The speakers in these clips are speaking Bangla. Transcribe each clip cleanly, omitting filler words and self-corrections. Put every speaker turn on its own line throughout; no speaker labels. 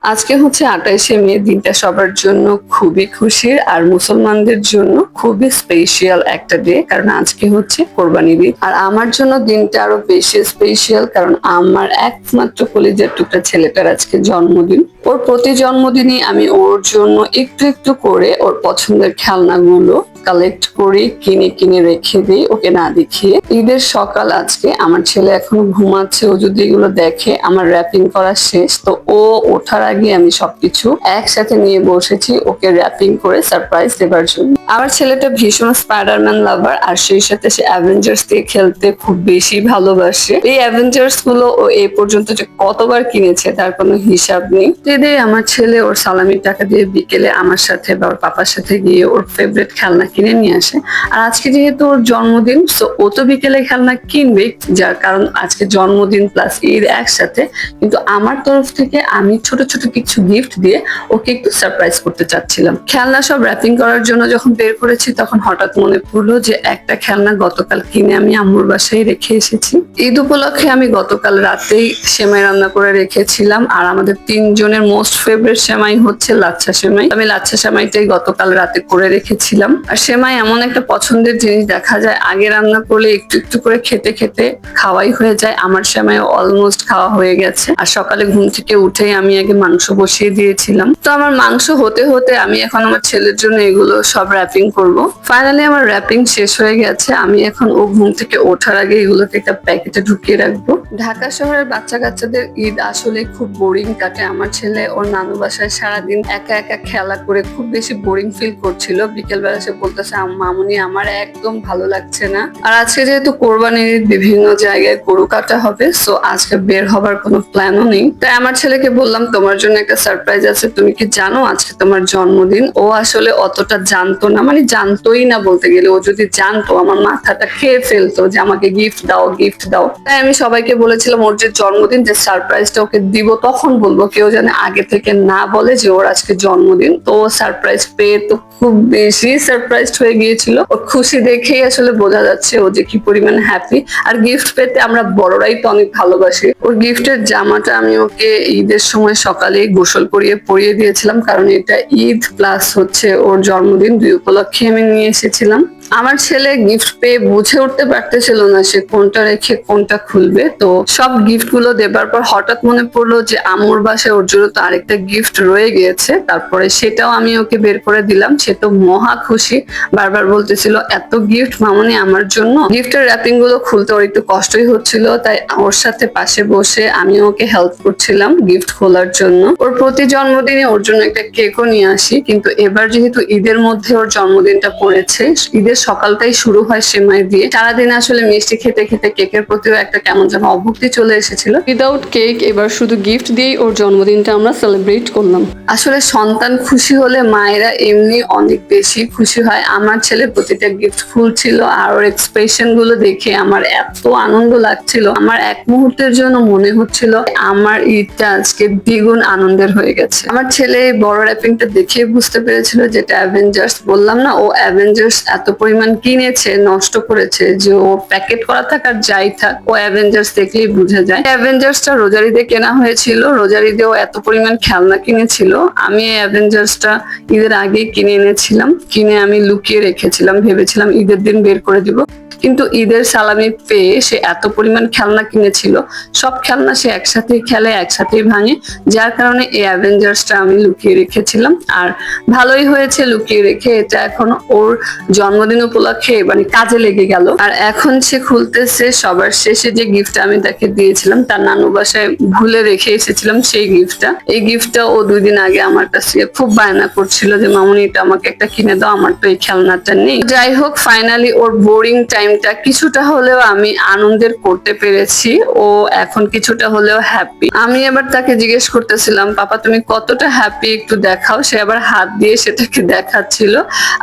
আজকে হচ্ছে 28শে মে, দিনটা সবার জন্য খুবই খুশির আর মুসলমানদের জন্য খুবই স্পেশাল একটা ডে, কারণ আজকে হচ্ছে কোরবানির ঈদ। আর আমার জন্য দিনটা আরো বেশি স্পেশাল, কারণ আমার একমাত্র কলিজার টুকরা ছেলেটার আজকে জন্মদিন। ওর প্রতি জন্মদিনই আমি ওর জন্য একটু একটু করে ওর পছন্দের খেলনাগুলো কালেক্ট করি, কিনে কিনে রেখে দিই ওকে না দেখিয়ে। ঈদের সকাল আজকে, আমার ছেলে এখনো ঘুমাচ্ছে, ও যদি এগুলো দেখে আমার র্যাপিং করা শেষ, তো ও ওঠার আগে আমি সবকিছু একসাথে নিয়ে বসেছি ওকে র্যাপিং করে সারপ্রাইজ দেবার জন্য। আমার ছেলেটা ভীষণ স্পাইডারম্যান লাভার, আর সেই সাথে সে অ্যাভেঞ্জার্স দিয়ে খেলতে খুব বেশি ভালোবাসে। এই অ্যাভেঞ্জার্স গুলো ও এ পর্যন্ত যে কতবার কিনেছে তার কোনো হিসাব নেই। ঈদে আমার ছেলে ওর সালামির টাকা দিয়ে বিকেলে আমার সাথে বা ওর পাপার সাথে গিয়ে ওর ফেভারিট খেলনা কিনে নিয়ে আসে। আর আজকে যেহেতু ওর জন্মদিন, তো ও তো বিকেলে খেলনা কিনবে, যার কারণ আজকে জন্মদিন প্লাস ঈদ একসাথে। কিন্তু আমার তরফ থেকে আমি ছোট ছোট কিছু গিফট দিয়ে ওকে একটু সারপ্রাইজ করতে চাচ্ছিলাম। খেলনা সব র্যাপিং করার জন্য যখন বের করেছি, তখন হঠাৎ মনে পড়লো যে একটা খেলনা গতকাল কিনে আমি আম্মুর বাসায় রেখে এসেছি। ঈদ উপলক্ষে আমি গতকাল রাতেই সেমাই রান্না করে রেখেছিলাম, আর আমাদের তিনজনের মোস্ট ফেভারিট সেমাই হচ্ছে লাচ্ছা সেমাই। আমি লাচ্ছা সেমাইটাই গতকাল রাতে করে রেখেছিলাম। আর সেমাই এমন একটা পছন্দের জিনিস, দেখা যায় আগে রান্না করলে একটু একটু করে খেতে খেতে খাওয়াই হয়ে যায়। আমার সেমাই অলমোস্ট খাওয়া হয়ে গেছে। আর সকালে ঘুম থেকে উঠেই আমি আগে মাংস বসিয়ে দিয়েছিলাম। তো আমার মাংস হতে হতে আমি এখন আমার ছেলের জন্য এগুলো সব র্যাপিং করব। ফাইনালি আমার র্যাপিং শেষ হয়ে গেছে। আমি এখন ও ঘুম থেকে ওঠার আগে এগুলোকে একটা প্যাকেটে ঢুকিয়ে রাখবো। ঢাকা শহরের বাচ্চা কাচ্চাদের ঈদ আসলে খুব বোরিং কাটে। আমার ছেলে ওর নানু বাসায় সারাদিন একা একা খেলা করে খুব বেশি বোরিং ফিল করছিল। বিকেল বেলা সে বলতেছে, মামুনি আমার একদম ভালো লাগছে না। আর আজকে যেহেতু কোরবানির ঈদ, বিভিন্ন জায়গায় গরু কাটা হবে, সো আজকে বের হবার কোনো প্ল্যানও নেই। তাই আমার ছেলেকে বললাম, তোমার জন্য একটা সারপ্রাইজ আছে, তুমি কি জানো আজকে তোমার জন্মদিন? ও আসলে অতটা জানতো না, মানে জানতোই না বলতে গেলে। ও যদি জানতো আমার মাথাটা খেয়ে ফেলতো যে আমাকে গিফট দাও গিফট দাও। তাই আমি সবাইকে বলেছিলাম ওর যে জন্মদিন, যে সারপ্রাইজটা ওকে দিব তখন বলবো, কেউ যেন আগে থেকে না বলে যে ওর আজকে জন্মদিন। তো সারপ্রাইজ পেয়ে তো খুব বেশি সারপ্রাইজড হয়ে গিয়েছিল। ওর খুশি দেখেই আসলে বোঝা যাচ্ছে ও যে কি পরিমাণ হ্যাপি। আর গিফট পেতে আমরা বড়রাই তো অনেক ভালোবাসি। ওর গিফটের জামাটা আমি ওকে ঈদের সময় সকালে গোসল করিয়ে পরিয়ে দিয়েছিলাম, কারণ এটা ঈদ প্লাস হচ্ছে ওর জন্মদিন, দুই উপলক্ষে আমি নিয়ে এসেছিলাম। আমার ছেলে গিফট পেয়ে বুঝে উঠতে পারতেছিল না সে কোনটা রেখে কোনটা খুলবে। তো সব গিফট গুলো দেবার পর হঠাৎ মনে পড়লো যে আম্মুর বাসায় ওর জন্য তো আরেকটা গিফট রয়ে গিয়েছে। তারপরে সেটাও আমি ওকে বের করে দিলাম। সে তো মহা খুশি, বারবার বলতেছিল এত গিফট মামুনি আমার জন্য। গিফটের র্যাপিং গুলো খুলতে ওর একটু কষ্টই হচ্ছিল, তাই ওর সাথে পাশে বসে আমি ওকে হেল্প করছিলাম গিফট খোলার জন্য। ওর প্রতি জন্মদিনে ওর জন্য একটা কেকও নিয়ে আসি, কিন্তু এবার যেহেতু ঈদের মধ্যে ওর জন্মদিনটা পড়েছে, ঈদের সকালটাই শুরু হয় সেমাই দিয়ে। সারাদিন আসলে মিষ্টি খেতে খেতে কেকের প্রতিও একটা কেমন যেন অভুক্তি চলে এসেছিল। উইদাউট কেক এবার শুধু গিফট দিয়েই ওর জন্মদিনটা আমরা সেলিব্রেট করলাম। আসলে সন্তান খুশি হলে মায়েরা এমনি অনেক বেশি খুশি হয়। আমার ছেলে প্রতিটা গিফট খুলছিল, আর ওর এক্সপ্রেশন গুলো দেখে আমার এত আনন্দ লাগছিল। আমার এক মুহূর্তের জন্য মনে হচ্ছিল আমার ঈদটা আজকে দ্বিগুণ আনন্দের হয়ে গেছে। আমার ছেলে বড় র্যাপিংটা দেখে বুঝতে পেরেছিল যেটা অ্যাভেঞ্জার্স। বললাম না, ও অ্যাভেঞ্জার্স এত পরিমাণ কিনেছে, নষ্ট করেছে, যে ও প্যাকেট করা থাক আর যাই থাক, ও অ্যাভেঞ্জার্স দেখলেই বুঝে যায়। অ্যাভেঞ্জার্সটা রোজার ঈদে কেনা হয়েছিল, রোজার ঈদেও এত পরিমাণ খেলনা কিনেছিল। আমি অ্যাভেঞ্জার্সটা ঈদের আগেই কিনে এনেছিলাম, কিনে আমি লুকিয়ে রেখেছিলাম, ভেবেছিলাম ঈদের দিন বের করে দিব। কিন্তু ঈদের সালামি পেয়ে সে এত পরিমাণ খেলনা কিনেছিল, সব খেলনা সে একসাথেই খেলে, একসাথেই ভাঙে, যার কারণে এই অ্যাভেঞ্জার্সটা আমি লুকিয়ে রেখেছিলাম। আর ভালোই হয়েছে লুকিয়ে রেখে, এটা এখন ওর জন্মদিন উপলক্ষে মানে কাজে লেগে গেল। আর এখন সে খুলতেছে সবার শেষে যে গিফটটা আমি তাকে দিয়েছিলাম, তার নানু বাসায় ভুলে রেখে এসেছিলাম সেই গিফটটা। এই গিফটটা ও 2 দিন আগে আমার কাছে খুব বায়না করছিল যে মামুনি এটা আমাকে একটা কিনে দাও, আমার তো এই খেলনাটা নেই। যাই হোক, ফাইনালি ওর বোরিং টাইমটা কিছুটা হলেও আমি আনন্দের করতে পেরেছি। ও এখন কিছুটা হলেও হ্যাপি। আমি এবার তাকে জিজ্ঞেস করতেছিলাম, পাপা তুমি কতটা হ্যাপি একটু দেখাও। সে আবার হাত দিয়ে সেটাকে দেখাচ্ছিল।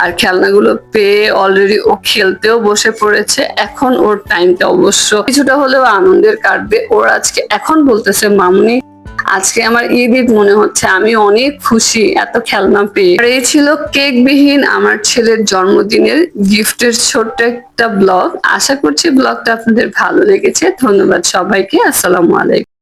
আর খেলনাগুলো পেয়ে অলরেডি ও খেলতেও বসে পড়েছে। এখন ওর টাইমটা অবশ্য কিছুটা হলেও আনন্দের কাটবে। ওর আজকে এখন বলতেছে, মামুনি আজকে আমার ঈদ ঈদ মনে হচ্ছে, আমি অনেক খুশি এত খেলনা পেয়ে। আর এই ছিল কেক বিহীন আমার ছেলের জন্মদিনের গিফটের ছোট্ট একটা ব্লগ। আশা করছি ব্লগটা আপনাদের ভালো লেগেছে। ধন্যবাদ সবাইকে। আসসালামু আলাইকুম।